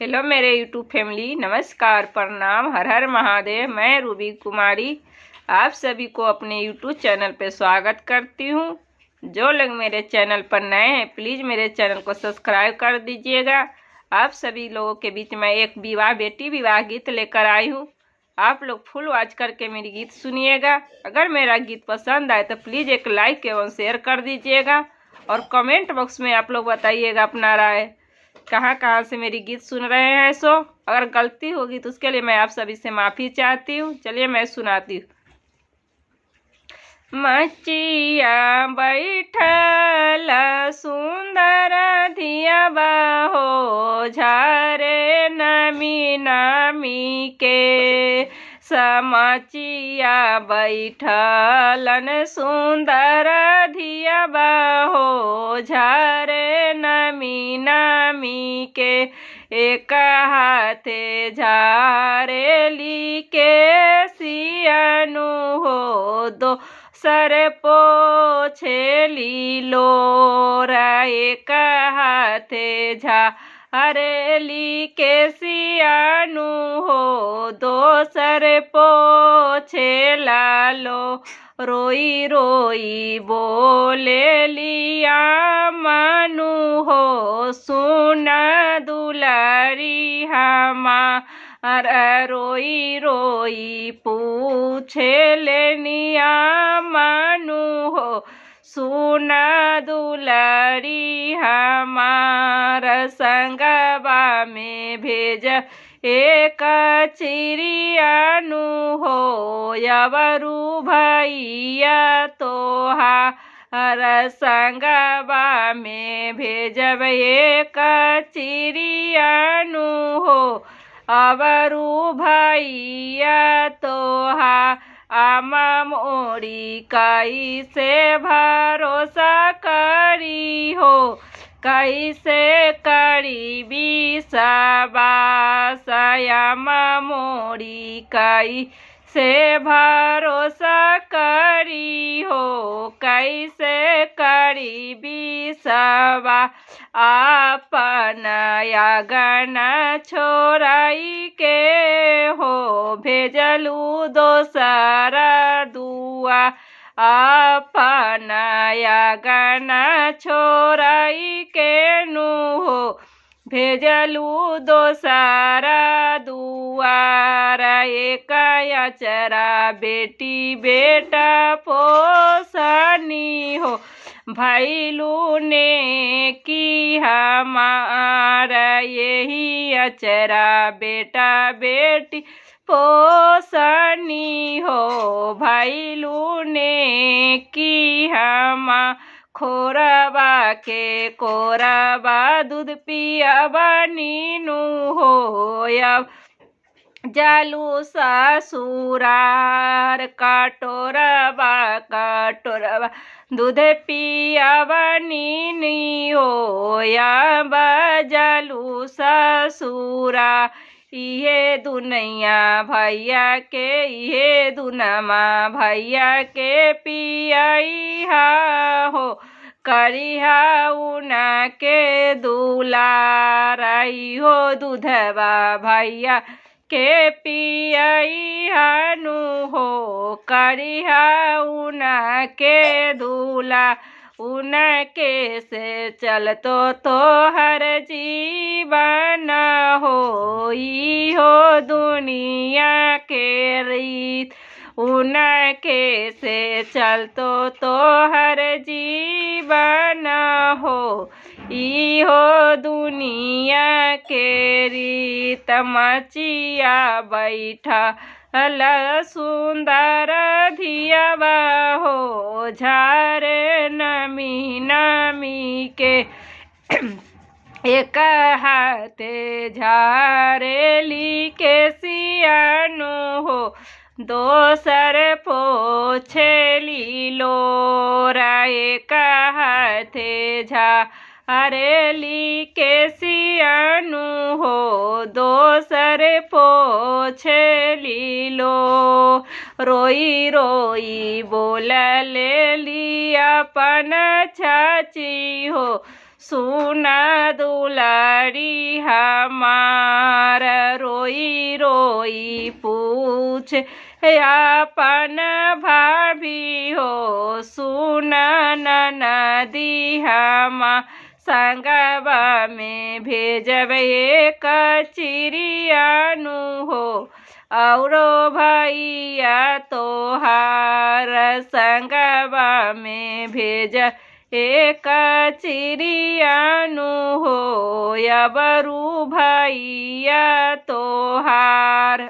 Hello मेरे YouTube family, नमस्कार, प्रणाम, हर हर महादेव। मैं रूबी कुमारी आप सभी को अपने यूट्यूब चैनल पे स्वागत करती हूँ। जो लोग मेरे चैनल पर नए हैं प्लीज़ मेरे चैनल को सब्सक्राइब कर दीजिएगा। आप सभी लोगों के बीच में एक बेटी विवाह गीत लेकर आई हूँ। आप लोग फुल वॉच करके मेरी गीत सुनिएगा। अगर मेरा गीत पसंद आए तो प्लीज़ एक लाइक एवं शेयर कर दीजिएगा और कमेंट बॉक्स में आप लोग बताइएगा अपना राय, कहाँ कहाँ से मेरी गीत सुन रहे हैं। सो अगर गलती होगी तो उसके लिए मैं आप सभी से माफ़ी चाहती हूँ। चलिए मैं सुनाती हूँ। मचिया बैठल सुंदर धियाबा हो, झारे नमी नमी के। समचिया बैठलन सुंदर धियाबा हो, झारे नमी नमी के। एक हाथे झारेली के सियानु हो, दो सर पोछेली लोरा। एक हाथे झारेली के सियानु हो, दो सर पोछेला लो। रोई रोई बोले लिया मानु हो, सुना दुलारी हमारा। रोई रोई पूछे लेनिया मानु हो, सुना दुलारी हमारा। संगवा में भेज एक चिड़ियानु हो, यवरू भैया तोहा। संगवा में भेजब एक चिड़ियानु हो, अवरू भैया तोहा। आमा मोरी कैसे भरोसा करी हो, कैसे करी विश्वास। आमा मोरी कैसे भरोसा करी हो, कैसे करी विश्वास। आपन आंगन छोड़ाई के हो, भेजलू दोसरा दुआ। आपन आंगन छोड़ाई के नु हो, भेजलू दोसरा दुआर। एक अचरा बेटी बेटा पोसनी हो, भैलू ने की हमारा। यही अचरा बेटा बेटी पोसनी हो, भैलू ने की हमा। खोरबा के कोरबा दूध पियाबा नीनू हो, अब जालू ससुरार। कटोरबा कटोरबा दूध पियाबा नीनी हो, अब जालू ससुरा। ये दुनिया भैया के, ये दुनमा भैया के पियाई हो, करिहा उना के दुलाराई हो। दूधवा भैया के पियाई हानु हो, करिहा उना के दूला। उनके से चलतो तो हर जीवन हो, हो दुनिया के रीत। उनके से चलतो तो हर जीवन हो, हो दुनिया के रीत। मचिया बैठा सुंदर धियाबा हो, झारे नमी नमी के। एक हाथे झारेली के सियानु हो, दोसर पोछेली लोरा। एक हाथे झारेली के सियानु हो, दोसर पोछेली लो। रोई रोई बोल ले ली अपन चाची हो, सुना दुलारी हमार रोई रोई पूछ अपन भाभी हो सुना ननदी हमार संगवा में भेजब एक चिड़ियानु हो औरो भैया तोहार संगवा में भेज एक चिड़ियानु हो अबरू भैया तोहार।